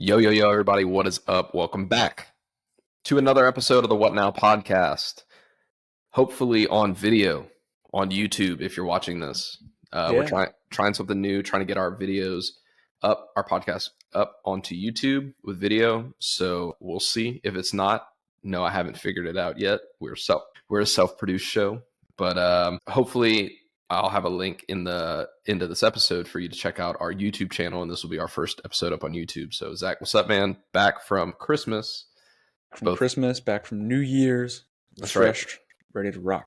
Yo, yo, yo, everybody, what is up? Welcome back to another episode of the What Now podcast. Hopefully on video, on YouTube, if you're watching this. We're trying something new, trying to get our videos up, our podcast up onto YouTube with video. So we'll see. If it's not, no, I haven't figured it out yet. We're a self-produced show, but hopefully I'll have a link in the end of this episode for you to check out our YouTube channel, and this will be our first episode up on YouTube. So Zach, what's up, man? Back from Christmas. Christmas, back from New Year's. Refreshed, ready to rock.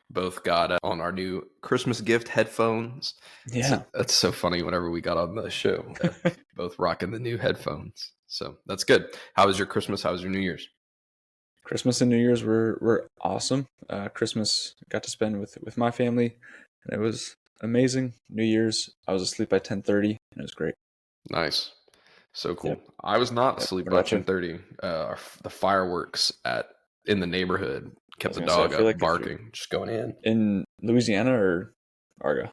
Both got on our new Christmas gift headphones. Yeah. That's so funny whenever we got on the show. Both rocking the new headphones. So that's good. How was your Christmas? How was your New Year's? Christmas and New Year's were awesome. Christmas got to spend with my family, and it was amazing. New Year's, I was asleep by 10:30, and it was great. Nice. So cool. Yep. I was not asleep by 10:30. The fireworks in the neighborhood kept the dog up barking, just going in. In Louisiana or Argyle?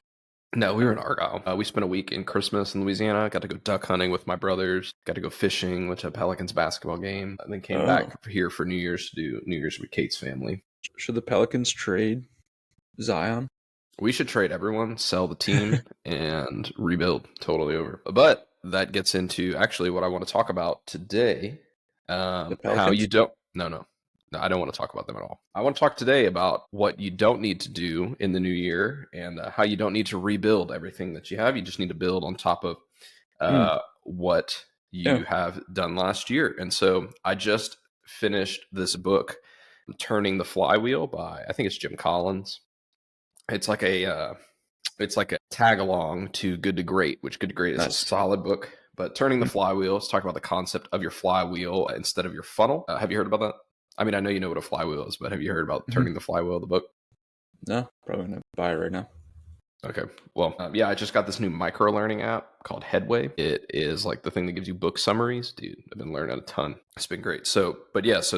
No, we were in Argyle. We spent a week in Christmas in Louisiana. Got to go duck hunting with my brothers. Got to go fishing, went to a Pelicans basketball game. And then came back here for New Year's to do New Year's with Kate's family. Should the Pelicans trade Zion? We should trade everyone, sell the team, and rebuild. Totally over. But that gets into actually what I want to talk about today. How you don't... No, I don't want to talk about them at all. I want to talk today about what you don't need to do in the new year and how you don't need to rebuild everything that you have. You just need to build on top of what you have done last year. And so I just finished this book, Turning the Flywheel by, I think it's Jim Collins. It's like a tag along to Good to Great, which Good to Great is a solid book. But Turning the Flywheel, let's talk about the concept of your flywheel instead of your funnel. Have you heard about that? I mean, I know you know what a flywheel is, but have you heard about Turning the Flywheel, the book? No, probably going to buy it right now. Okay. Well, I just got this new micro-learning app called Headway. It is like the thing that gives you book summaries. Dude, I've been learning a ton. It's been great. So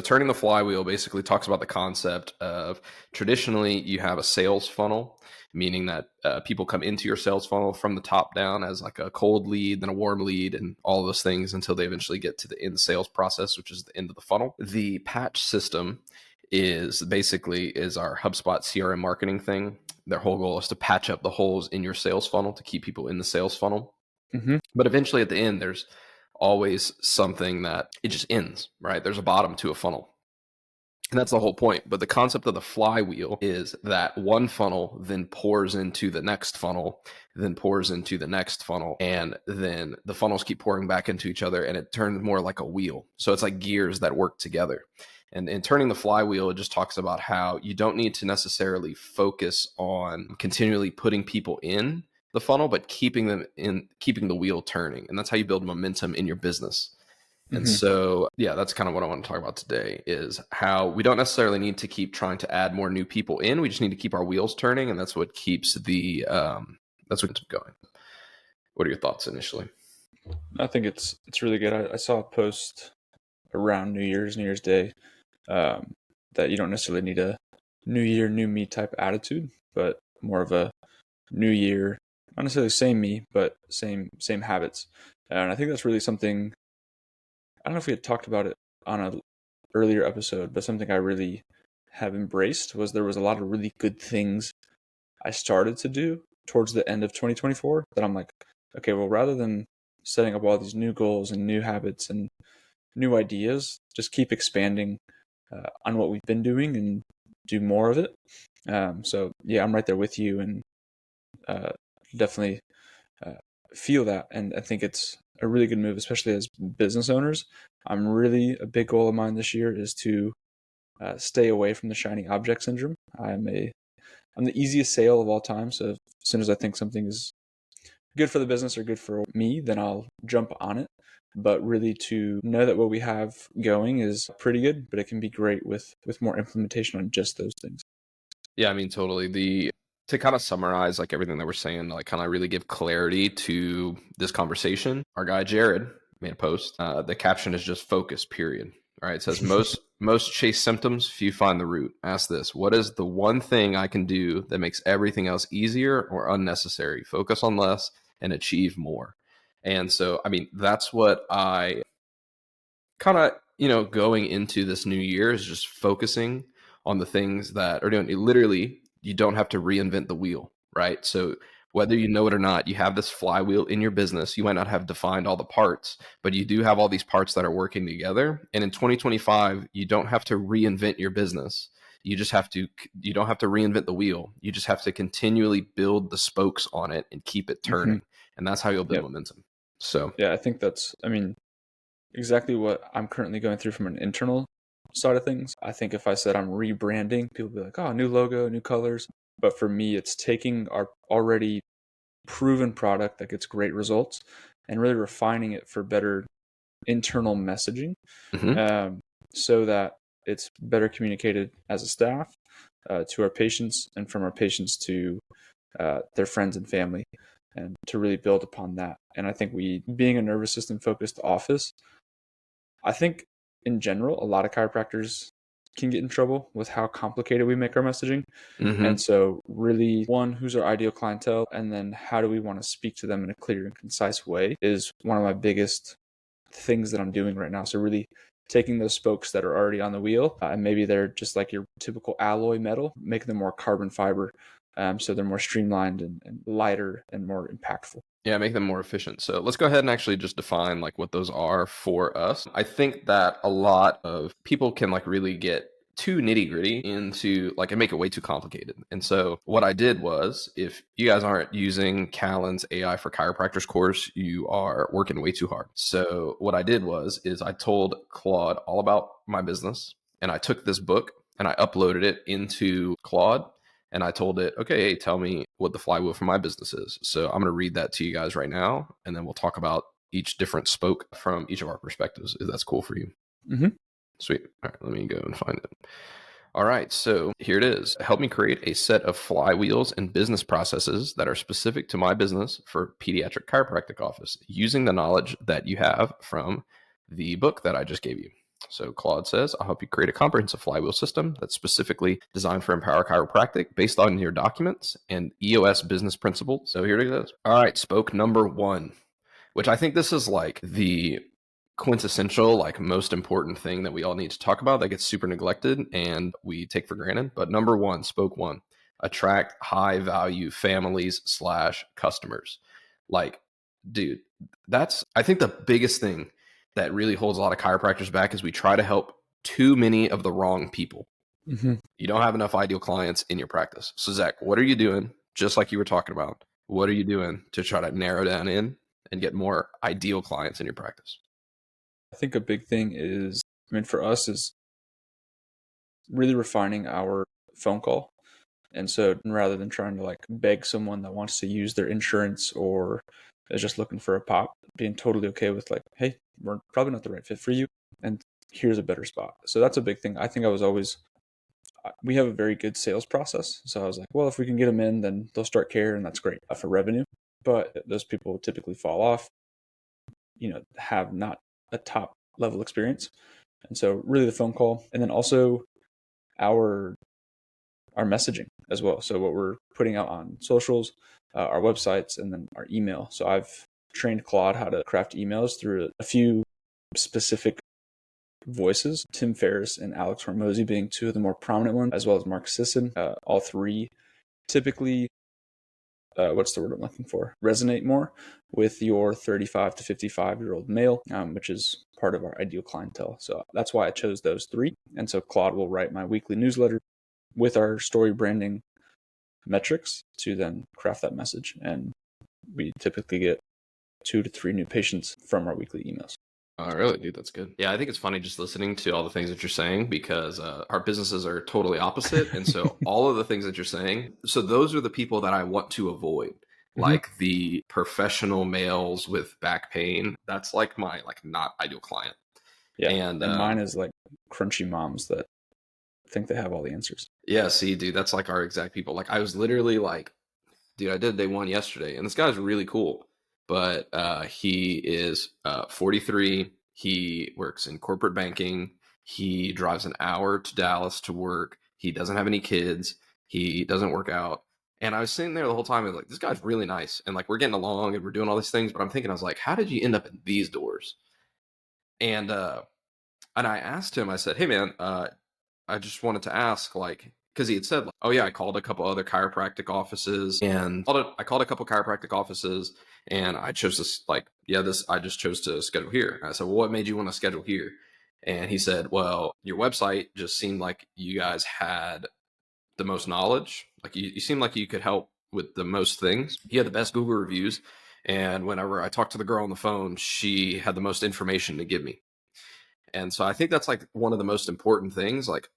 Turning the Flywheel basically talks about the concept of traditionally you have a sales funnel, meaning that people come into your sales funnel from the top down as like a cold lead, then a warm lead, and all of those things until they eventually get to the end sales process, which is the end of the funnel. The patch system is our HubSpot CRM marketing thing. Their whole goal is to patch up the holes in your sales funnel to keep people in the sales funnel. Mm-hmm. But eventually at the end, there's always something that it just ends, right? There's a bottom to a funnel. And that's the whole point. But the concept of the flywheel is that one funnel then pours into the next funnel, then pours into the next funnel, and then the funnels keep pouring back into each other, and it turns more like a wheel. So it's like gears that work together. And in Turning the Flywheel, it just talks about how you don't need to necessarily focus on continually putting people in the funnel, but keeping the wheel turning. And that's how you build momentum in your business. And so, that's kind of what I want to talk about today is how we don't necessarily need to keep trying to add more new people in. We just need to keep our wheels turning. And that's what keeps that's what keeps going. What are your thoughts initially? I think it's really good. I saw a post around New Year's Day, that you don't necessarily need a new year, new me type attitude, but more of a new year, not necessarily same me, but same habits. And I think that's really something, I don't know if we had talked about it on an earlier episode, but something I really have embraced was there was a lot of really good things I started to do towards the end of 2024 that I'm like, okay, well, rather than setting up all these new goals and new habits and new ideas, just keep expanding on what we've been doing and do more of it. So I'm right there with you and definitely feel that. And I think it's a really good move, especially as business owners. A big goal of mine this year is to stay away from the shiny object syndrome. I'm the easiest sale of all time. So as soon as I think something is good for the business or good for me, then I'll jump on it. But really to know that what we have going is pretty good, but it can be great with more implementation on just those things. Yeah, I mean, totally. To kind of summarize like everything that we're saying, like kind of really give clarity to this conversation, our guy Jared made a post. The caption is just focus, period. All right. It says most chase symptoms, few find the root. Ask this: what is the one thing I can do that makes everything else easier or unnecessary? Focus on less and achieve more. And so, I mean, that's what I kind of, going into this new year is just focusing on the things that are doing literally, you don't have to reinvent the wheel, right? So whether you know it or not, you have this flywheel in your business. You might not have defined all the parts, but you do have all these parts that are working together. And in 2025, you don't have to reinvent your business. You don't have to reinvent the wheel. You just have to continually build the spokes on it and keep it turning. And that's how you'll build momentum. So yeah, I think that's, exactly what I'm currently going through from an internal side of things. I think if I said I'm rebranding, people would be like, oh, new logo, new colors. But for me, it's taking our already proven product that gets great results and really refining it for better internal messaging, so that it's better communicated as a staff, to our patients, and from our patients to their friends and family, and to really build upon that. And I think being a nervous system focused office, I think in general, a lot of chiropractors can get in trouble with how complicated we make our messaging. And so really, one, who's our ideal clientele? And then how do we want to speak to them in a clear and concise way is one of my biggest things that I'm doing right now. So really taking those spokes that are already on the wheel, and maybe they're just like your typical alloy metal, making them more carbon fiber, so they're more streamlined and lighter and more impactful. Yeah, make them more efficient. So let's go ahead and actually just define like what those are for us. I think that a lot of people can like really get too nitty gritty into like and make it way too complicated. And so what I did was, if you guys aren't using Callan's AI for Chiropractors course, you are working way too hard. So what I did is I told Claude all about my business, and I took this book and I uploaded it into Claude, and I told it, okay, hey, tell me what the flywheel for my business is. So I'm going to read that to you guys right now, and then we'll talk about each different spoke from each of our perspectives, if that's cool for you. Sweet. All right, let me go and find it. All right, so here it is. Help me create a set of flywheels and business processes that are specific to my business for pediatric chiropractic office, using the knowledge that you have from the book that I just gave you. So Claude says, I'll help you create a comprehensive flywheel system that's specifically designed for Empower Chiropractic based on your documents and EOS business principles. So here it is. All right, spoke number 1, which I think this is like the quintessential, like most important thing that we all need to talk about that gets super neglected and we take for granted. But number 1, spoke 1, attract high value families / customers. Like, dude, that's, I think, the biggest thing that really holds a lot of chiropractors back is we try to help too many of the wrong people. You don't have enough ideal clients in your practice. So Zach, what are you doing? Just like you were talking about, what are you doing to try to narrow down in and get more ideal clients in your practice? I think a big thing is, for us, is really refining our phone call. And so rather than trying to like beg someone that wants to use their insurance or is just looking for a pop, being totally okay with like, hey, we're probably not the right fit for you, and here's a better spot. So that's a big thing. I think we have a very good sales process. So I was like, well, if we can get them in, then they'll start care, and that's great for revenue. But those people typically fall off, have not a top level experience. And so really the phone call, and then also our messaging as well. So what we're putting out on socials, our websites, and then our email. So I've trained Claude how to craft emails through a few specific voices, Tim Ferriss and Alex Hormozy being two of the more prominent ones, as well as Mark Sisson. All three typically, what's the word I'm looking for? Resonate more with your 35 to 55-year-old male, which is part of our ideal clientele. So that's why I chose those three. And so Claude will write my weekly newsletter with our story branding metrics to then craft that message. And we typically get 2 to 3 new patients from our weekly emails. Oh, really, dude? That's good. Yeah, I think it's funny just listening to all the things that you're saying, because our businesses are totally opposite. And so all of the things that you're saying, so those are the people that I want to avoid. Like the professional males with back pain. That's like my not ideal client. Yeah. And mine is like crunchy moms that think they have all the answers. Yeah, see, dude, that's like our exact people. Like I was literally like, dude, I did day 1 yesterday, and this guy's really cool. But he is 43. He works in corporate banking. He drives an hour to Dallas to work. He doesn't have any kids. He doesn't work out. And I was sitting there the whole time and like, this guy's really nice. And like, we're getting along and we're doing all these things. But I'm thinking, I was like, how did you end up in these doors? And And I asked him, I said, hey man, I just wanted to ask, like, because he had said, like, oh yeah, I called a couple other chiropractic offices, and I called a couple chiropractic offices, and I chose this, like, yeah, this I just chose to schedule here. And I said, well, what made you want to schedule here? And he said, well, your website just seemed like you guys had the most knowledge. Like you seemed like you could help with the most things. You had the best Google reviews, and whenever I talked to the girl on the phone, she had the most information to give me. And so I think that's like one of the most important things. Like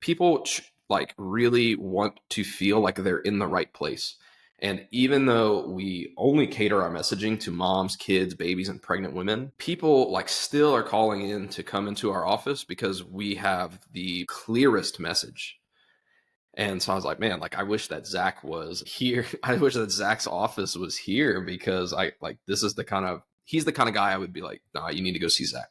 people like really want to feel like they're in the right place. And even though we only cater our messaging to moms, kids, babies, and pregnant women, people like still are calling in to come into our office because we have the clearest message. And so I was like, man, like I wish that Zach was here. I wish that Zach's office was here, because I like this is the kind of he's the kind of guy I would be like, nah, you need to go see Zach.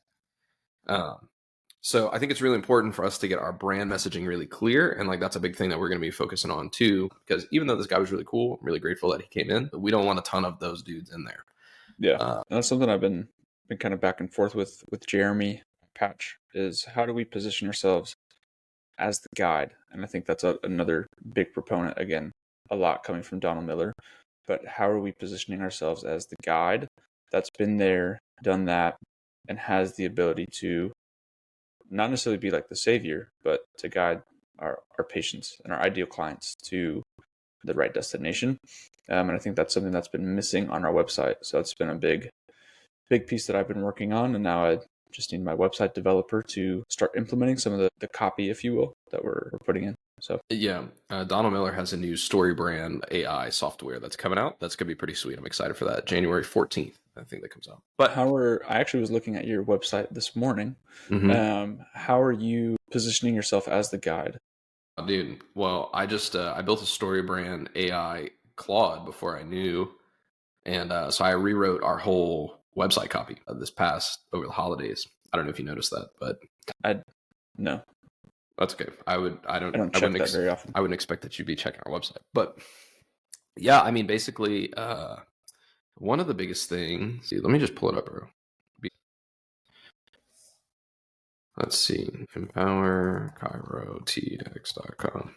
So I think it's really important for us to get our brand messaging really clear. And like that's a big thing that we're going to be focusing on too, because even though this guy was really cool, I'm really grateful that he came in, but we don't want a ton of those dudes in there. Yeah, that's something I've been kind of back and forth with Jeremy Patch, is how do we position ourselves as the guide? And I think that's another big proponent, again, a lot coming from Donald Miller. But how are we positioning ourselves as the guide that's been there, done that, and has the ability to not necessarily be like the savior, but to guide our patients and our ideal clients to the right destination. And I think that's something that's been missing on our website. So it's been a big piece that I've been working on. And now I just need my website developer to start implementing some of the copy, if you will, that we're putting in. So yeah, Donald Miller has a new StoryBrand AI software that's coming out. That's gonna be pretty sweet. I'm excited for that. January 14th, I think that comes out. But I actually was looking at your website this morning. How are you positioning yourself as the guide? dude, well, I just I built a StoryBrand AI Claude before I knew, and so I rewrote our whole website copy this past over the holidays. I don't know if you noticed that, but No. That's okay. I don't check that very often. I wouldn't expect that you'd be checking our website. But yeah, I mean, basically, one of the biggest things, see, let me just pull it up, bro. Let's see, empowerchirotx.com.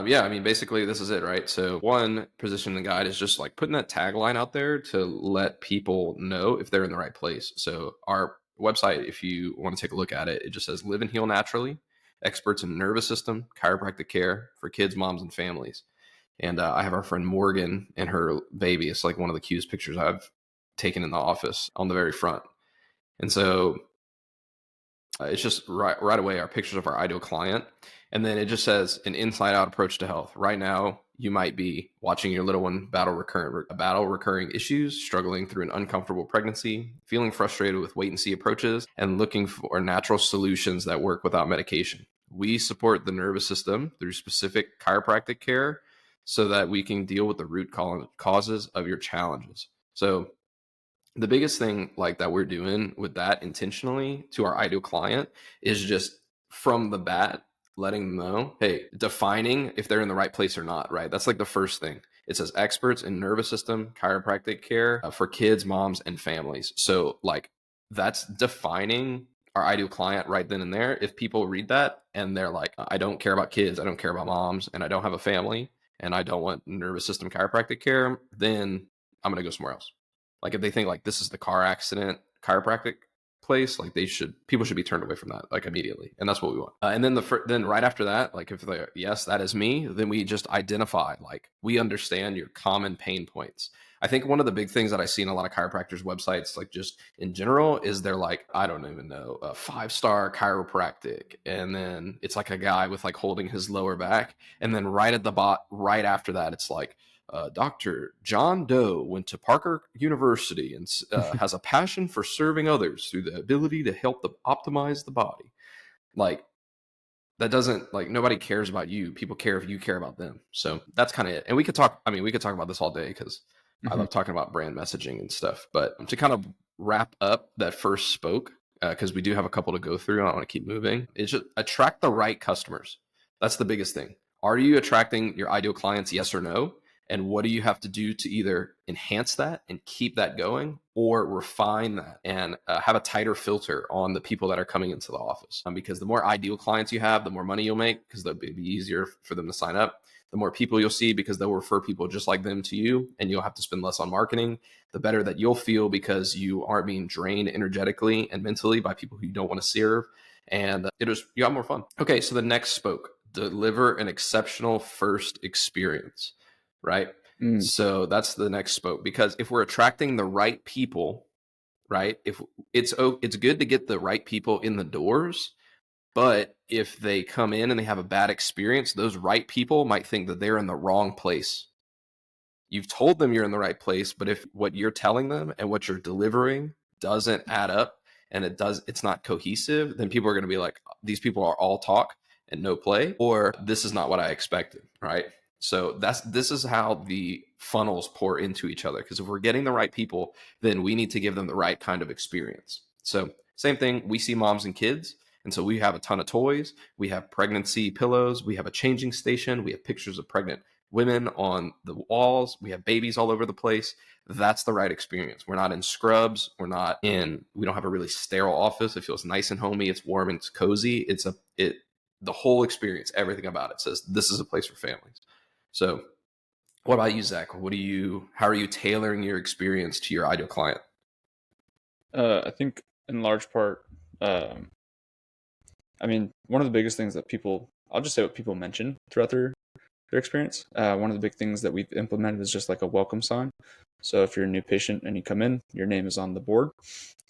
Yeah, I mean, basically, this is it, right? So one, position the guide is just like putting that tagline out there to let people know if they're in the right place. So our website, if you want to take a look at it, it just says live and heal naturally, experts in nervous system, chiropractic care for kids, moms, and families. And I have our friend Morgan and her baby. It's like one of the cutest pictures I've taken in the office on the very front. And so it's just right away our pictures of our ideal client. And then it just says an inside out approach to health. Right now, you might be watching your little one battle recurring issues, struggling through an uncomfortable pregnancy, feeling frustrated with wait and see approaches, and looking for natural solutions that work without medication. We support the nervous system through specific chiropractic care so that we can deal with the root causes of your challenges. So the biggest thing like that we're doing with that intentionally to our ideal client is just from the bat letting them know, hey, defining if they're in the right place or not, right? That's like the first thing. It says experts in nervous system chiropractic care for kids, moms, and families. So like that's defining our ideal client right then and there. If people read that and they're like, I don't care about kids, I don't care about moms, and I don't have a family, and I don't want nervous system chiropractic care, then I'm going to go somewhere else. Like if they think like this is the car accident chiropractic place, like people should be turned away from that like immediately, and that's what we want. And then then right after that, like if they're yes, that is me, then we just identify like we understand your common pain points. I think one of the big things that I see in a lot of chiropractors' websites, like just in general, is they're like, I don't even know, a 5-star chiropractic, and then it's like a guy with like holding his lower back, and then right after that, it's like Dr. John Doe went to Parker University and has a passion for serving others through the ability to help optimize the body. Like that doesn't like nobody cares about you. People care if you care about them. So that's kind of it. And we could talk about this all day because I love talking about brand messaging and stuff. But to kind of wrap up that first spoke, because we do have a couple to go through, I want to keep moving. It's just attract the right customers. That's the biggest thing. Are you attracting your ideal clients? Yes or no? And what do you have to do to either enhance that and keep that going, or refine that and have a tighter filter on the people that are coming into the office? Because the more ideal clients you have, the more money you'll make, because it'll be easier for them to sign up. The more people you'll see, because they'll refer people just like them to you, and you'll have to spend less on marketing. The better that you'll feel, because you aren't being drained energetically and mentally by people who you don't want to serve. And you got more fun. Okay, so the next spoke: deliver an exceptional first experience. Right? So that's the next spoke, because if we're attracting the right people, right? If it's good to get the right people in the doors, but if they come in and they have a bad experience, those right people might think that they're in the wrong place. You've told them you're in the right place, but if what you're telling them and what you're delivering doesn't add up, and it's not cohesive, then people are going to be like, these people are all talk and no play, or this is not what I expected, right? So this is how the funnels pour into each other, because if we're getting the right people, then we need to give them the right kind of experience. So same thing, we see moms and kids, and so we have a ton of toys, we have pregnancy pillows, we have a changing station, we have pictures of pregnant women on the walls, we have babies all over the place. That's the right experience. We're not in scrubs, we don't have a really sterile office. It feels nice and homey, it's warm and it's cozy. The whole experience, everything about it says this is a place for families. So what about you, Zach? How are you tailoring your experience to your ideal client? I think in large part, one of the biggest things that I'll just say what people mention throughout their experience. One of the big things that we've implemented is just like a welcome sign. So if you're a new patient and you come in, your name is on the board.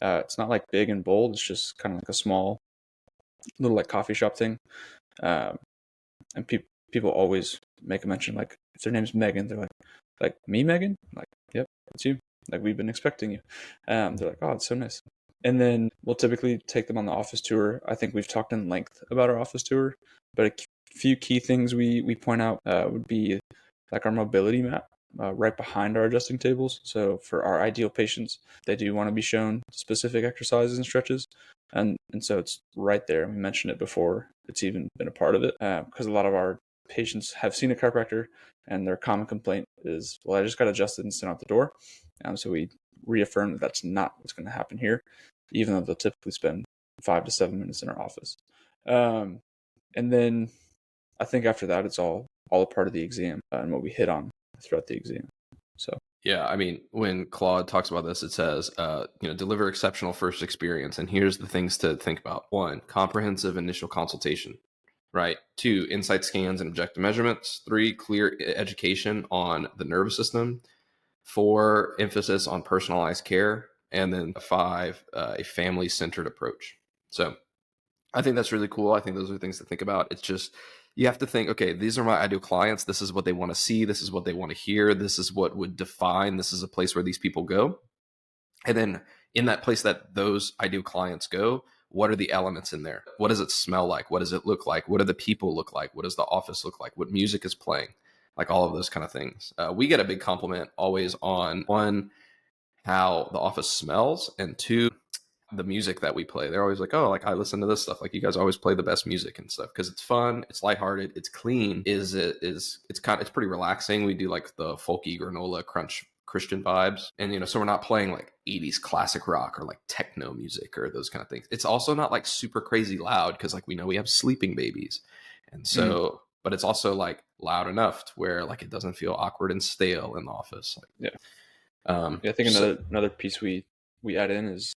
It's not like big and bold. It's just kind of like a small little like coffee shop thing. And people always make a mention, like if their name's Megan, they're like me, Megan? I'm like, yep, it's you. Like, we've been expecting you. They're like, oh, it's so nice. And then we'll typically take them on the office tour. I think we've talked in length about our office tour, but a few key things we point out would be like our mobility map right behind our adjusting tables. So for our ideal patients, they do want to be shown specific exercises and stretches. And so it's right there. We mentioned it before it's even been a part of it, because a lot of our patients have seen a chiropractor and their common complaint is, well, I just got adjusted and sent out the door. So we reaffirm that that's not what's going to happen here, even though they'll typically spend 5 to 7 minutes in our office. And then I think after that, it's all a part of the exam and what we hit on throughout the exam. So yeah, I mean, when Claude talks about this, it says, deliver exceptional first experience. And here's the things to think about. 1, comprehensive initial consultation, right? 2, insight scans and objective measurements. 3, clear education on the nervous system. 4, emphasis on personalized care. And then 5, a family-centered approach. So I think that's really cool. I think those are things to think about. It's just, you have to think, okay, these are my ideal clients. This is what they want to see. This is what they want to hear. This is what would define, this is a place where these people go. And then in that place that those ideal clients go, what are the elements in there? What does it smell like? What does it look like? What do the people look like? What does the office look like? What music is playing? Like all of those kind of things. We get a big compliment always on, 1, how the office smells, and 2, the music that we play. They're always like, oh, like I listen to this stuff. Like, you guys always play the best music and stuff, because it's fun, it's lighthearted, it's clean. It's pretty relaxing. We do like the folky granola crunch Christian vibes, and so we're not playing like 80s classic rock or like techno music or those kind of things. It's also not like super crazy loud, because like we know we have sleeping babies, and so but it's also like loud enough to where like it doesn't feel awkward and stale in the office. Like, I think another piece we add in is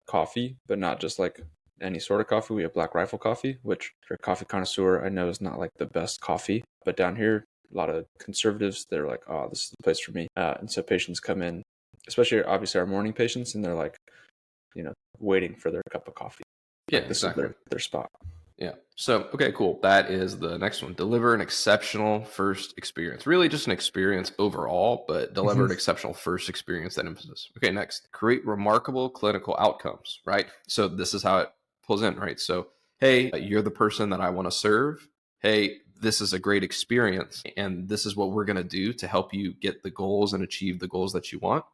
coffee, but not just like any sort of coffee. We have Black Rifle coffee, which if you're a coffee connoisseur, I know is not like the best coffee, but down here, a lot of conservatives, they're like, oh, this is the place for me. And so patients come in, especially obviously our morning patients, and they're like, waiting for their cup of coffee. Yeah, like, this exactly. is their spot. Yeah. So, okay, cool. That is the next one. Deliver an exceptional first experience. Really just an experience overall, but deliver an exceptional first experience, that emphasis. Okay, next. Create remarkable clinical outcomes, right? So this is how it pulls in, right? So, hey, you're the person that I want to serve. Hey, this is a great experience, and this is what we're going to do to help you get the goals and achieve the goals that you want.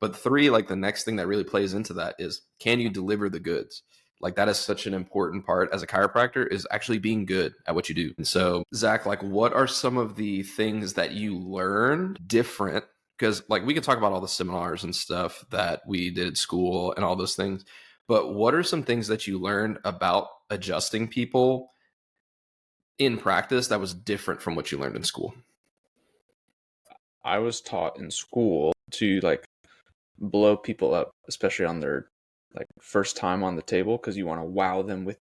But 3, like the next thing that really plays into that is, can you deliver the goods? Like that is such an important part as a chiropractor, is actually being good at what you do. And so, Zach, like what are some of the things that you learned different? Because like we can talk about all the seminars and stuff that we did at school and all those things, but what are some things that you learned about adjusting people in practice that was different from what you learned in school? I was taught in school to like blow people up, especially on their like first time on the table, because you want to wow them with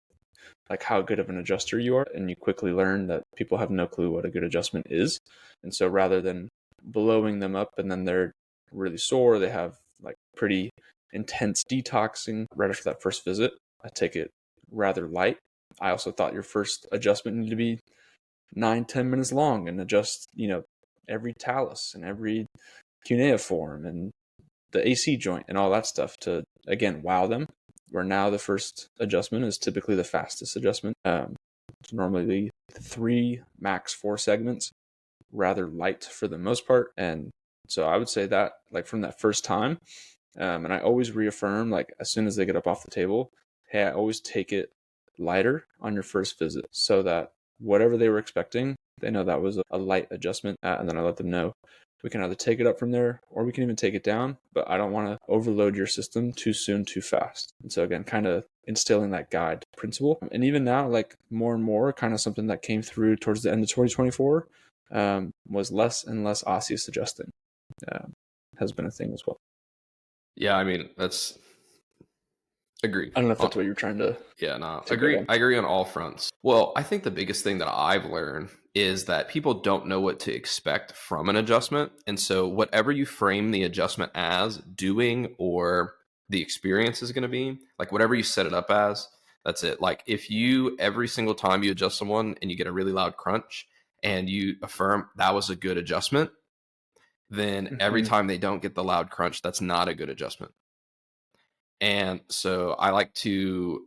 like how good of an adjuster you are, and you quickly learn that people have no clue what a good adjustment is. And so rather than blowing them up and then they're really sore, they have like pretty intense detoxing right after that first visit, I take it rather light. I also thought your first adjustment needed to be 9-10 minutes long and adjust, every talus and every cuneiform and the AC joint and all that stuff to, again, wow them. Where now the first adjustment is typically the fastest adjustment. It's normally 3, max 4 segments, rather light for the most part. And so I would say that like from that first time, and I always reaffirm, like as soon as they get up off the table, hey, I always take it lighter on your first visit so that whatever they were expecting, they know that was a light adjustment. And then I let them know we can either take it up from there or we can even take it down, but I don't want to overload your system too soon, too fast. And so again, kind of instilling that guide principle. And even now, like more and more, kind of something that came through towards the end of 2024 was less and less osseous adjusting. Has been a thing as well. Yeah, I mean, that's agree. I don't know if that's what you're trying to. Yeah, no, to agree. go on. I agree on all fronts. Well, I think the biggest thing that I've learned is that people don't know what to expect from an adjustment. And so whatever you frame the adjustment as doing or the experience is going to be, like whatever you set it up as, that's it. Like if you, every single time you adjust someone and you get a really loud crunch and you affirm that was a good adjustment, then every Mhm. time they don't get the loud crunch, that's not a good adjustment. And so I like to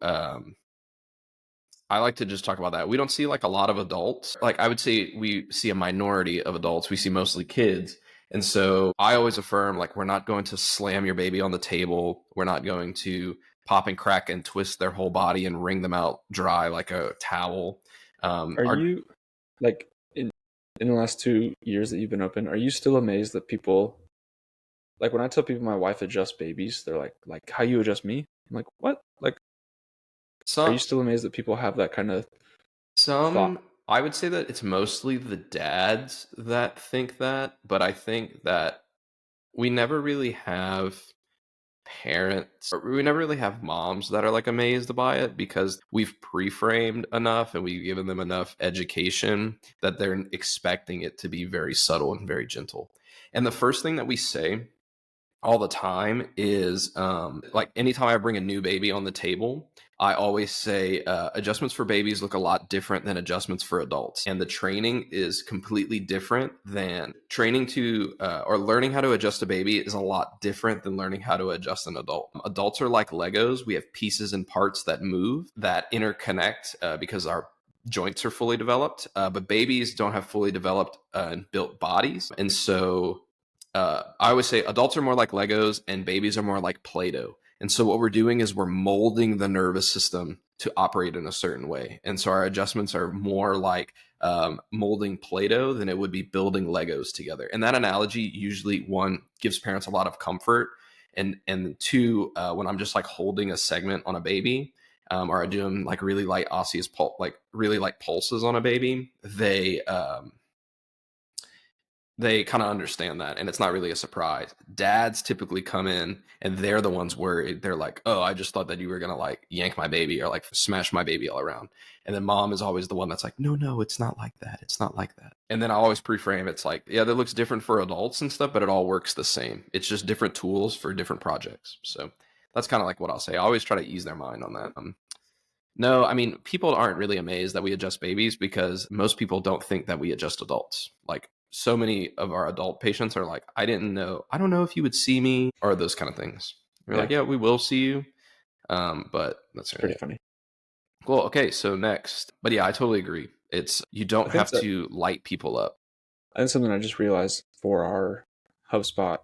just talk about that. We don't see like a lot of adults. Like I would say we see a minority of adults. We see mostly kids. And so I always affirm like we're not going to slam your baby on the table. We're not going to pop and crack and twist their whole body and wring them out dry like a towel. Are Our you like in the last 2 years that you've been open? Are you still amazed that people like when I tell people my wife adjusts babies, they're like how you adjust me? I'm like, what? Like, are you some still amazed that people have that kind of thought? some I would say that it's mostly the dads that think that, but I think that we never really have parents, or we never really have moms that are like amazed by it because we've pre-framed enough and we've given them enough education that they're expecting it to be very subtle and very gentle. And the first thing that we say all the time is like anytime I bring a new baby on the table, I always say adjustments for babies look a lot different than adjustments for adults. And the training is completely different than training to or learning how to adjust a baby is a lot different than learning how to adjust an adult. Adults are like Legos. We have pieces and parts that move, that interconnect because our joints are fully developed, but babies don't have fully developed and built bodies. And so I always say adults are more like Legos and babies are more like Play-Doh. And so what we're doing is we're molding the nervous system to operate in a certain way. And so our adjustments are more like molding Play-Doh than it would be building Legos together. And that analogy usually, one, gives parents a lot of comfort. And two, when I'm just like holding a segment on a baby, or I do them like really light osseous like really light pulses on a baby, they kind of understand that and it's not really a surprise. Dads typically come in and they're the ones worried. They're like, oh, I just thought that you were going to like yank my baby or like smash my baby all around. And then mom is always the one that's like, no, it's not like that. It's not like that. And then I always pre-frame it's like, yeah, that looks different for adults and stuff, but it all works the same. It's just different tools for different projects. So that's kind of like what I'll say. I always try to ease their mind on that. No, I mean, people aren't really amazed that we adjust babies because most people don't think that we adjust adults. Like so many of our adult patients are like, I didn't know, I don't know if you would see me or those kind of things. We're like, Yeah, yeah, we will see you. But that's it's pretty it. funny. Well, okay, so next. But yeah, I totally agree. It's you I don't think have that to light people up. I think something I just realized for our HubSpot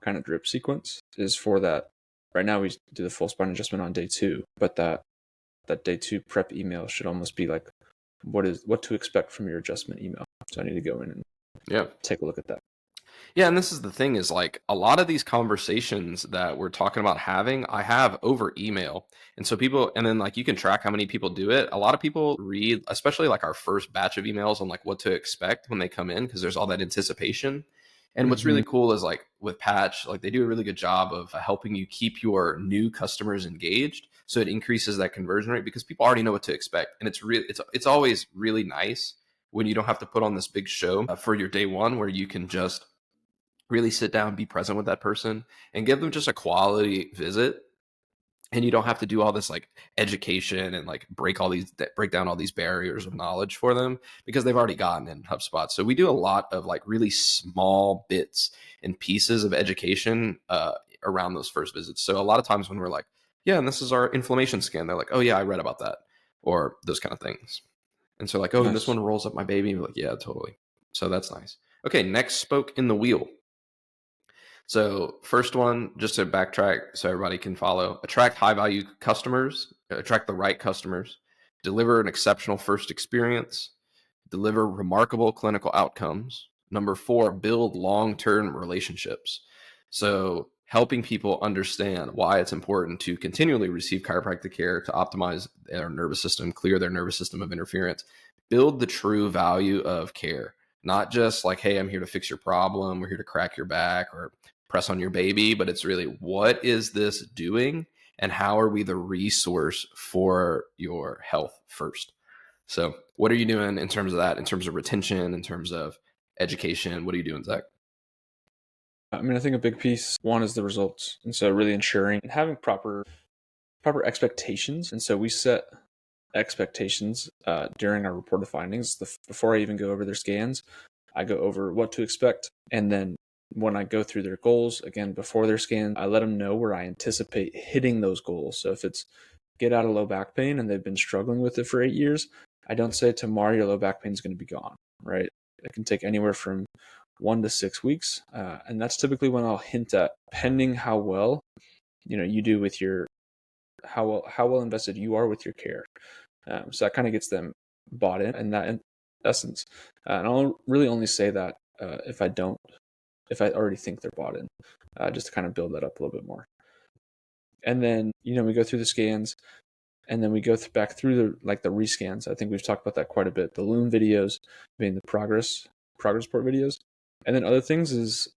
kind of drip sequence is for that. Right now we do the full spine adjustment on day 2, but that that day 2 prep email should almost be like, what to expect from your adjustment email. So I need to go in and take a look at that. Yeah, and this is the thing is like a lot of these conversations that we're talking about having, I have over email. And so people, and then like you can track how many people do it. A lot of people read, especially like our first batch of emails on like what to expect when they come in, because there's all that anticipation. And what's really cool is like with Patch, like they do a really good job of helping you keep your new customers engaged. So it increases that conversion rate because people already know what to expect. And it's always really nice when you don't have to put on this big show for your day one, where you can just really sit down, be present with that person, and give them just a quality visit. And you don't have to do all this like education and like break down all these barriers of knowledge for them, because they've already gotten in HubSpot. So we do a lot of like really small bits and pieces of education around those first visits. So a lot of times when we're like, yeah, and this is our inflammation scan, they're like, oh yeah, I read about that, or those kind of things. And so like, oh, and this Nice. one rolls up my baby. And we're like, yeah, totally. So that's nice. Okay, next spoke in the wheel. So first one, just to backtrack so everybody can follow, attract high value customers, attract the right customers, deliver an exceptional first experience, deliver remarkable clinical outcomes. Number 4, build long-term relationships. So helping people understand why it's important to continually receive chiropractic care to optimize their nervous system, clear their nervous system of interference, build the true value of care. Not just like, hey, I'm here to fix your problem, we're here to crack your back or press on your baby, but it's really, what is this doing and how are we the resource for your health first? So what are you doing in terms of that, in terms of retention, in terms of education? What are you doing, Zach? I mean, I think a big piece, one, is the results. And so really ensuring and having proper expectations. And so we set expectations during our reported findings. Before I even go over their scans, I go over what to expect. And then when I go through their goals, again, before their scan, I let them know where I anticipate hitting those goals. So if it's get out of low back pain and they've been struggling with it for 8 years, I don't say tomorrow your low back pain is going to be gone, right? It can take anywhere from 1 to 6 weeks. And that's typically when I'll hint at, pending how well, you do with your, how well invested you are with your care. So that kind of gets them bought in that in essence. And I'll really only say that if I already think they're bought in, just to kind of build that up a little bit more. And then, we go through the scans, and then we go back through the rescans. I think we've talked about that quite a bit. The Loom videos being the progress report videos. And then other things is,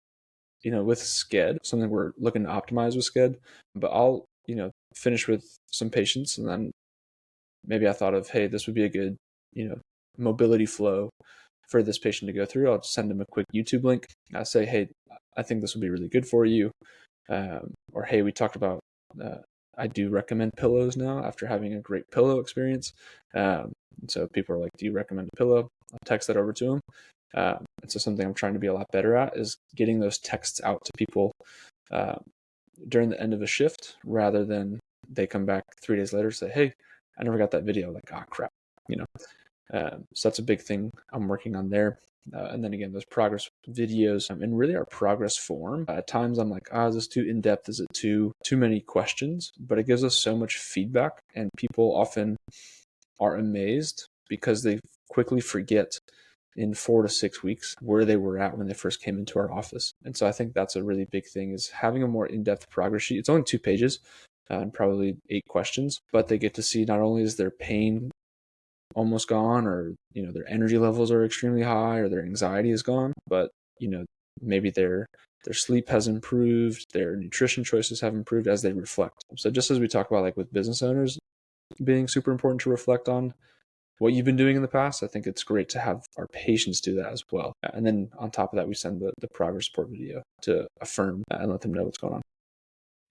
with SCED, something we're looking to optimize with SCED, but I'll, finish with some patients, and then maybe I thought of, hey, this would be a good, mobility flow for this patient to go through. I'll send them a quick YouTube link. I say, hey, I think this would be really good for you. Or, hey, we talked about, I do recommend pillows now after having a great pillow experience. So people are like, do you recommend a pillow? I'll text that over to them. And so something I'm trying to be a lot better at is getting those texts out to people during the end of a shift, rather than they come back 3 days later and say, hey, I never got that video. Like, crap, so that's a big thing I'm working on there. And then again, those progress videos and really our progress form. At times I'm like, is this too in-depth? Is it too many questions? But it gives us so much feedback, and people often are amazed because they quickly forget in 4 to 6 weeks where they were at when they first came into our office. And so I think that's a really big thing, is having a more in-depth progress sheet. It's only 2 pages and probably 8 questions, but they get to see not only is their pain almost gone, or their energy levels are extremely high, or their anxiety is gone, but maybe their sleep has improved, their nutrition choices have improved as they reflect. So just as we talk about like with business owners being super important to reflect on what you've been doing in the past, I think it's great to have our patients do that as well. And then on top of that, we send the progress report video to affirm and let them know what's going on.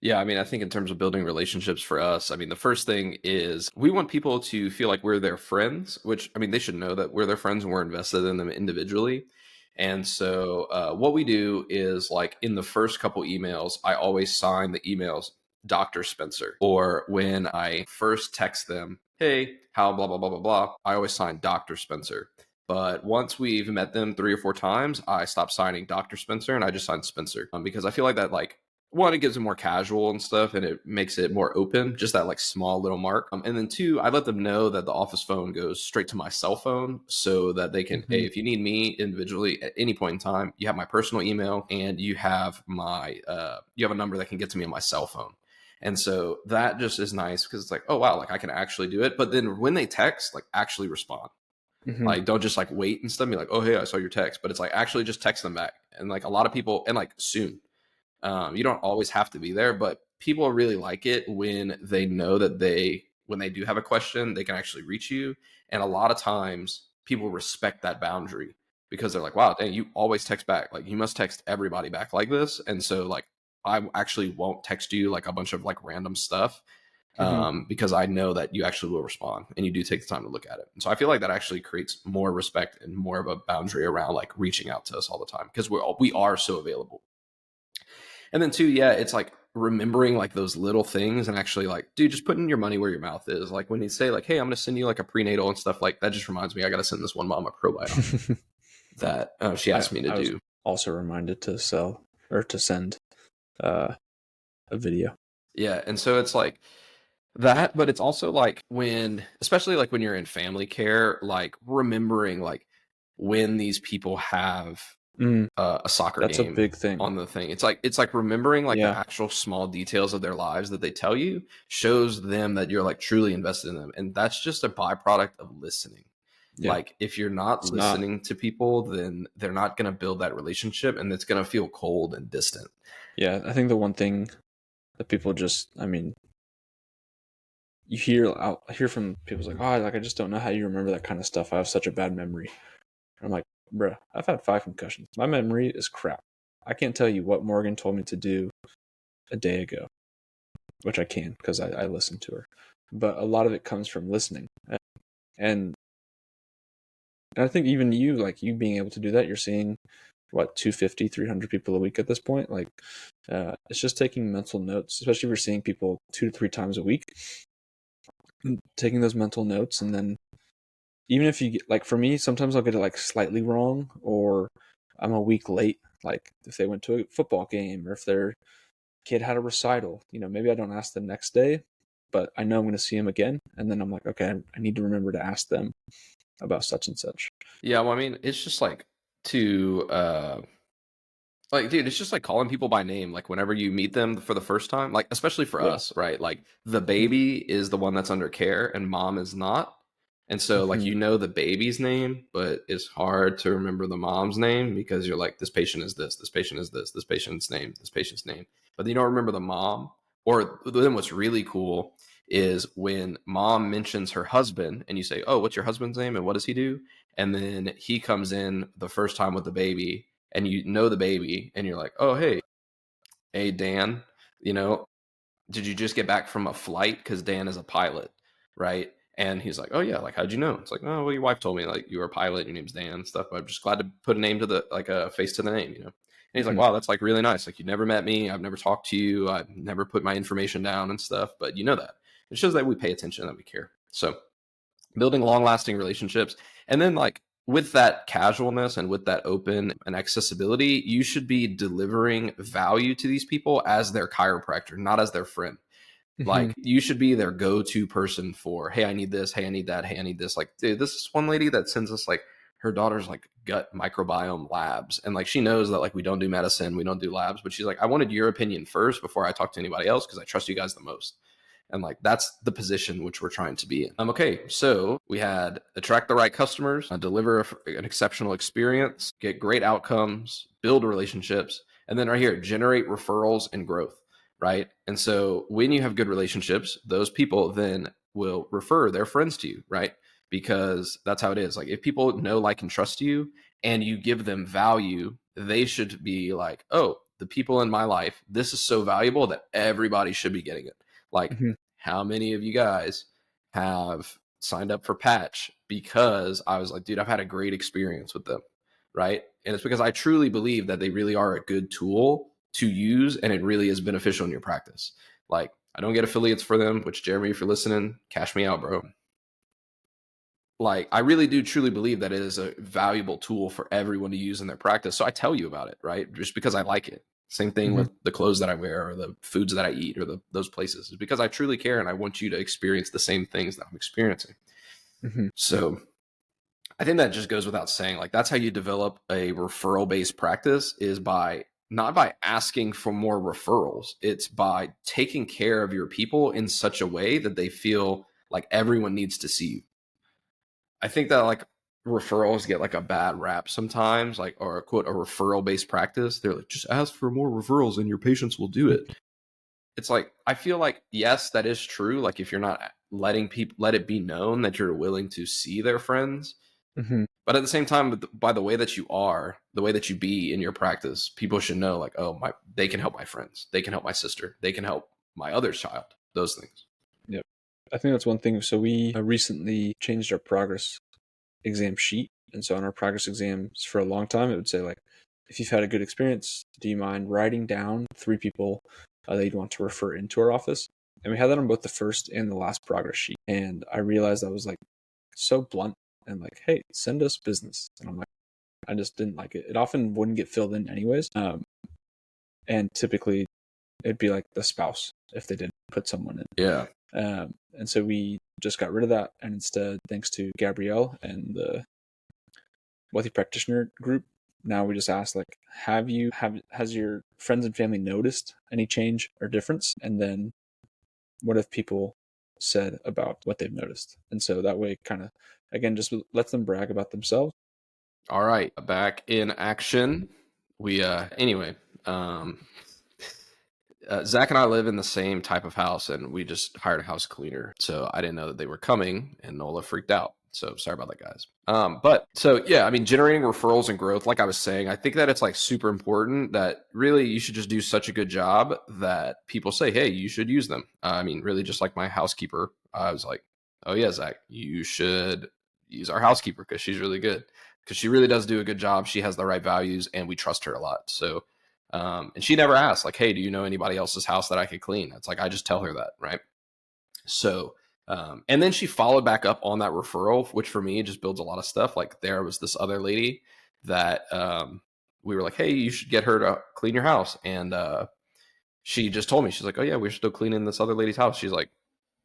Yeah, I mean, I think in terms of building relationships for us, I mean, the first thing is we want people to feel like we're their friends, which, I mean, they should know that we're their friends and we're invested in them individually. And so what we do is, like, in the first couple emails, I always sign the emails Dr. Spencer. Or when I first text them, hey, how blah, blah, blah, blah, blah, I always sign Dr. Spencer. But once we've met them 3 or 4 times, I stop signing Dr. Spencer and I just sign Spencer, because I feel like that, like, one, it gives it more casual and stuff, and it makes it more open, just that like small little mark. And then two, I let them know that the office phone goes straight to my cell phone so that they can, hey, if you need me individually at any point in time, you have my personal email and you have my, you have a number that can get to me on my cell phone. And so that just is nice because it's like, oh, wow, like I can actually do it. But then when they text, like actually respond. Like, don't just like wait and stuff. Be like, oh, hey, I saw your text. But it's like actually just text them back. And like a lot of people, and like soon, you don't always have to be there, but people really like it when they know that when they do have a question, they can actually reach you. And a lot of times people respect that boundary because they're like, wow, dang, you always text back. Like you must text everybody back like this. And so like, I actually won't text you like a bunch of like random stuff because I know that you actually will respond and you do take the time to look at it. And so I feel like that actually creates more respect and more of a boundary around like reaching out to us all the time because we are so available. And then two, yeah, it's like remembering like those little things and actually like, dude, just putting your money where your mouth is. Like when you say like, hey, I'm going to send you like a prenatal and stuff like that, just reminds me, I got to send this one mom a probiotic that she asked me to do. Also reminded to send a video. Yeah. And so it's like that, but it's also like especially like when you're in family care, like remembering like when these people have a soccer That's game a big thing on the thing. It's like remembering like the actual small details of their lives that they tell you shows them that you're like truly invested in them. And that's just a byproduct of listening. Yeah. Like if you're not listening to people, then they're not going to build that relationship and it's going to feel cold and distant. Yeah. I think the one thing that people you hear from people's like, oh, like I just don't know how you remember that kind of stuff. I have such a bad memory. And I'm like, bruh, I've had 5 concussions. My memory is crap. I can't tell you what Morgan told me to do a day ago, which I can because I listened to her. But a lot of it comes from listening. And I think even you being able to do that, you're seeing, 250, 300 people a week at this point. Like, it's just taking mental notes, especially if you're seeing people 2 to 3 times a week. Taking those mental notes, and then even if you get, like for me, sometimes I'll get it like slightly wrong, or I'm a week late. Like if they went to a football game, or if their kid had a recital, maybe I don't ask them next day, but I know I'm going to see them again, and then I'm like, okay, I need to remember to ask them about such and such. Yeah, well, I mean, it's just like like, dude, it's just like calling people by name. Like whenever you meet them for the first time, like especially for us, right? Like the baby is the one that's under care and mom is not. And so like the baby's name, but it's hard to remember the mom's name because you're like, this patient is this patient is this patient's name, this patient's name. But you don't remember the mom. Or then what's really cool is when mom mentions her husband and you say, oh, what's your husband's name and what does he do? And then he comes in the first time with the baby and you know the baby and you're like, oh, hey, Dan, did you just get back from a flight? Because Dan is a pilot, right? And he's like, oh, yeah, like, how'd you know? It's like, oh, well, your wife told me, like, you were a pilot, your name's Dan and stuff. But I'm just glad to put a name to like a face to the name, And he's like, wow, that's like really nice. Like, you never met me. I've never talked to you. I've never put my information down and stuff. But you know that. It shows that we pay attention, that we care. So building long lasting relationships. And then like with that casualness and with that open and accessibility, you should be delivering value to these people as their chiropractor, not as their friend. Like you should be their go-to person for, hey, I need this. Hey, I need that. Hey, I need this. Like, dude, this is one lady that sends us like her daughter's like gut microbiome labs. And like, she knows that like we don't do medicine, we don't do labs, but she's like, I wanted your opinion first before I talk to anybody else because I trust you guys the most. And like, that's the position which we're trying to be in. Okay, so we had attract the right customers, deliver an exceptional experience, get great outcomes, build relationships, and then right here, generate referrals and growth, right? And so when you have good relationships, those people then will refer their friends to you, right? Because that's how it is. Like if people know, like, and trust you and you give them value, they should be like, oh, the people in my life, this is so valuable that everybody should be getting it. Like, how many of you guys have signed up for Patch because I was like, dude, I've had a great experience with them, right? And it's because I truly believe that they really are a good tool to use and it really is beneficial in your practice. Like, I don't get affiliates for them, which Jeremy, if you're listening, cash me out, bro. Like, I really do truly believe that it is a valuable tool for everyone to use in their practice. So I tell you about it, right? Just because I like it. Same thing Mm-hmm. with the clothes that I wear or the foods that I eat or those places. It's because I truly care and I want you to experience the same things that I'm experiencing. Mm-hmm. So I think that just goes without saying. Like that's how you develop a referral based practice is by not by asking for more referrals. It's by taking care of your people in such a way that they feel like everyone needs to see you. I think that like referrals get like a bad rap sometimes, like or quote a referral based practice. They're like, just ask for more referrals and your patients will do it. It's like I feel like yes, that is true. Like if you're not letting people let it be known that you're willing to see their friends, Mm-hmm. but at the same time, by the way that you are, the way that you be in your practice, people should know like, oh my, they can help my friends, they can help my sister, they can help my other child. Those things. Yep. I think that's one thing. So we recently changed our progress exam sheet. And so on our progress exams for a long time, it would say like, if you've had a good experience, do you mind writing down 3 people that you'd want to refer into our office? And we had that on both the first and the last progress sheet. And I realized I was like so blunt and like, hey, send us business. And I'm like, I just didn't like it. It often wouldn't get filled in anyways. And typically it'd be like the spouse if they didn't put someone in. Yeah. And so we just got rid of that. And instead, thanks to Gabrielle and the wealthy practitioner group, now we just ask like, has your friends and family noticed any change or difference? And then what have people said about what they've noticed? And so that way kind of, again, just lets them brag about themselves. All right. Back in action. We, anyway, Zach and I live in the same type of house, and we just hired a house cleaner. So I didn't know that they were coming, and Nola freaked out. So sorry about that, guys. But so yeah, I mean, generating referrals and growth, like I was saying, I think that it's like super important that really you should just do such a good job that people say, hey, you should use them. I mean, really, just like my housekeeper, I was like, oh yeah, Zach, you should use our housekeeper because she's really good because she really does do a good job. She has the right values, and we trust her a lot. So and she never asked, like, hey, do you know anybody else's house that I could clean? It's like, I just tell her that, right? So, and then she followed back up on that referral, which for me just builds a lot of stuff. Like, there was this other lady that we were like, hey, you should get her to clean your house. And she just told me, she's like, oh, yeah, we're still cleaning this other lady's house. She's like,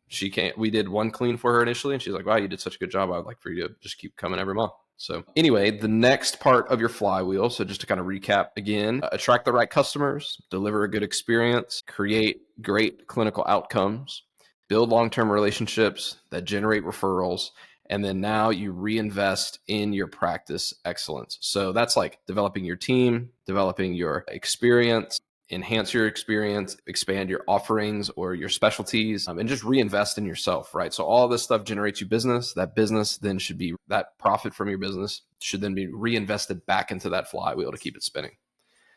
she can't, we did one clean for her initially. And she's like, wow, you did such a good job. I would like for you to just keep coming every month. So anyway, the next part of your flywheel. So just to kind of recap again, attract the right customers, deliver a good experience, create great clinical outcomes, build long-term relationships that generate referrals. And then now you reinvest in your practice excellence. So that's like developing your team, developing your experience, enhance your experience, expand your offerings or your specialties, and just reinvest in yourself, right? So all this stuff generates you business. That business then should be, that profit from your business should then be reinvested back into that flywheel to keep it spinning.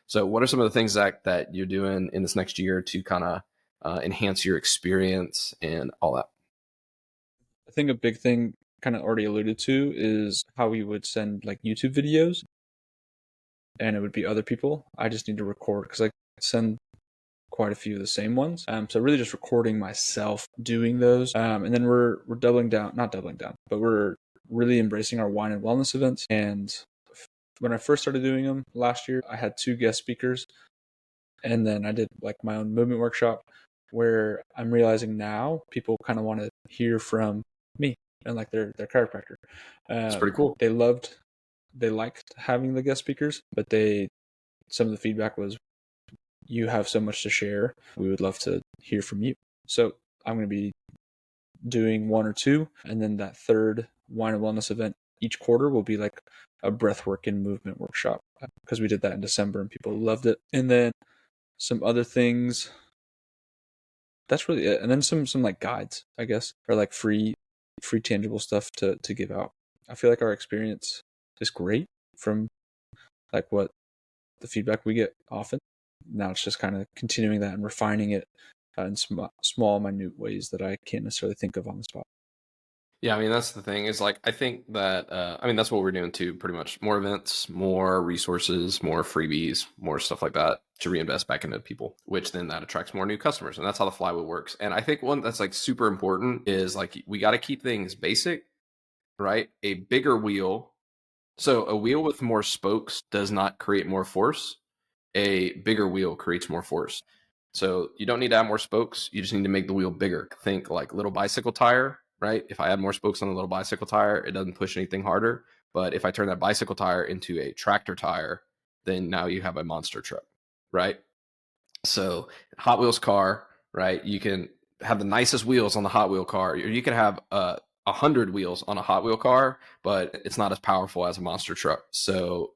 So what are some of the things, Zach, that you're doing in this next year to kind of enhance your experience and all that? I think a big thing kind of already alluded to is how we would send like YouTube videos and it would be other people. I just need to record because I send quite a few of the same ones. So really just recording myself doing those. And then we're doubling down, not doubling down, but we're really embracing our wine and wellness events. And when I first started doing them last year, I had 2 guest speakers. And then I did like my own movement workshop where I'm realizing now people kind of want to hear from me and like their chiropractor. It's pretty cool. They liked having the guest speakers, but some of the feedback was, you have so much to share. We would love to hear from you. So I'm going to be doing 1 or 2, and then that third wine and wellness event each quarter will be like a breathwork and movement workshop because we did that in December and people loved it. And then some other things. That's really it. And then some like guides, I guess, or like free tangible stuff to give out. I feel like our experience is great from like what the feedback we get often. Now it's just kind of continuing that and refining it in small, minute ways that I can't necessarily think of on the spot. Yeah, I mean, that's the thing is like, I think that, I mean, that's what we're doing too, pretty much. More events, more resources, more freebies, more stuff like that to reinvest back into people, which then that attracts more new customers. And that's how the flywheel works. And I think one that's like super important is like, we got to keep things basic, right? A bigger wheel. So a wheel with more spokes does not create more force. a bigger wheel creates more force. So you don't need to add more spokes. You just need to make the wheel bigger. Think like little bicycle tire, right? If I add more spokes on the little bicycle tire, it doesn't push anything harder. But if I turn that bicycle tire into a tractor tire, then now you have a monster truck, right? So Hot Wheels car, right? You can have the nicest wheels on the Hot Wheel car, or you can have 100 wheels on a Hot Wheel car, but it's not as powerful as a monster truck. So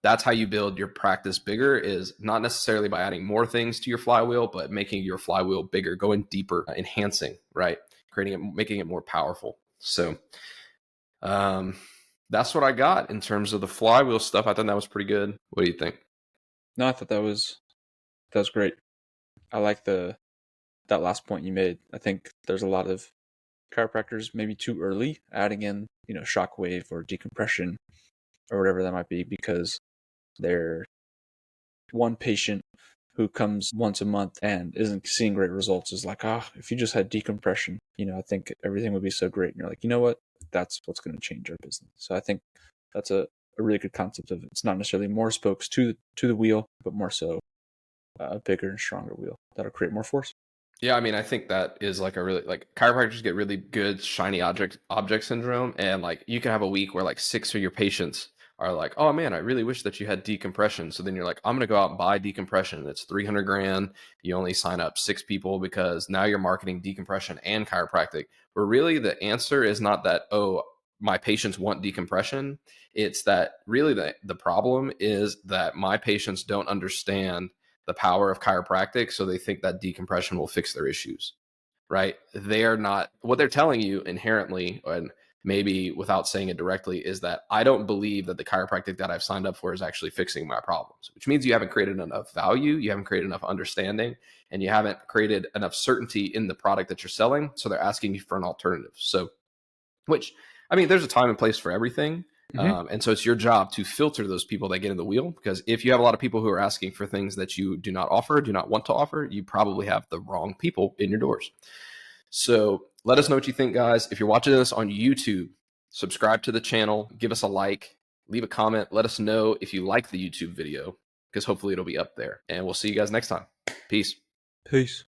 that's how you build your practice bigger, is not necessarily by adding more things to your flywheel, but making your flywheel bigger, going deeper, enhancing, right? Creating it, making it more powerful. So that's what I got in terms of the flywheel stuff. I thought that was pretty good. What do you think? No, I thought that was great. I like that last point you made. I think there's a lot of chiropractors maybe too early adding in, shockwave or decompression or whatever that might be, because they're one patient who comes once a month and isn't seeing great results is like, if you just had decompression, I think everything would be so great. And you're like, you know what? That's what's going to change our business. So I think that's a really good concept of, it's not necessarily more spokes to the wheel, but more so a bigger and stronger wheel that'll create more force. Yeah, I mean, I think that is like a really, like, chiropractors get really good shiny object syndrome, and like you can have a week where like 6 of your patients are like, "Oh man, I really wish that you had decompression." So then you're like, "I'm gonna go out and buy decompression. It's 300 grand. You only sign up 6 people because now you're marketing decompression and chiropractic." But really, the answer is not that, "Oh, my patients want decompression." It's that really the problem is that my patients don't understand the power of chiropractic, so they think that decompression will fix their issues, right? They're not, what they're telling you inherently, and maybe without saying it directly, is that I don't believe that the chiropractic that I've signed up for is actually fixing my problems, which means you haven't created enough value, you haven't created enough understanding, and you haven't created enough certainty in the product that you're selling. So they're asking you for an alternative. So, which, I mean, there's a time and place for everything. And so it's your job to filter those people that get in the wheel, because if you have a lot of people who are asking for things that you do not offer, do not want to offer, you probably have the wrong people in your doors. So let us know what you think, guys. If you're watching this on YouTube, subscribe to the channel, give us a like, leave a comment. Let us know if you like the YouTube video, because hopefully it'll be up there. And we'll see you guys next time. Peace. Peace.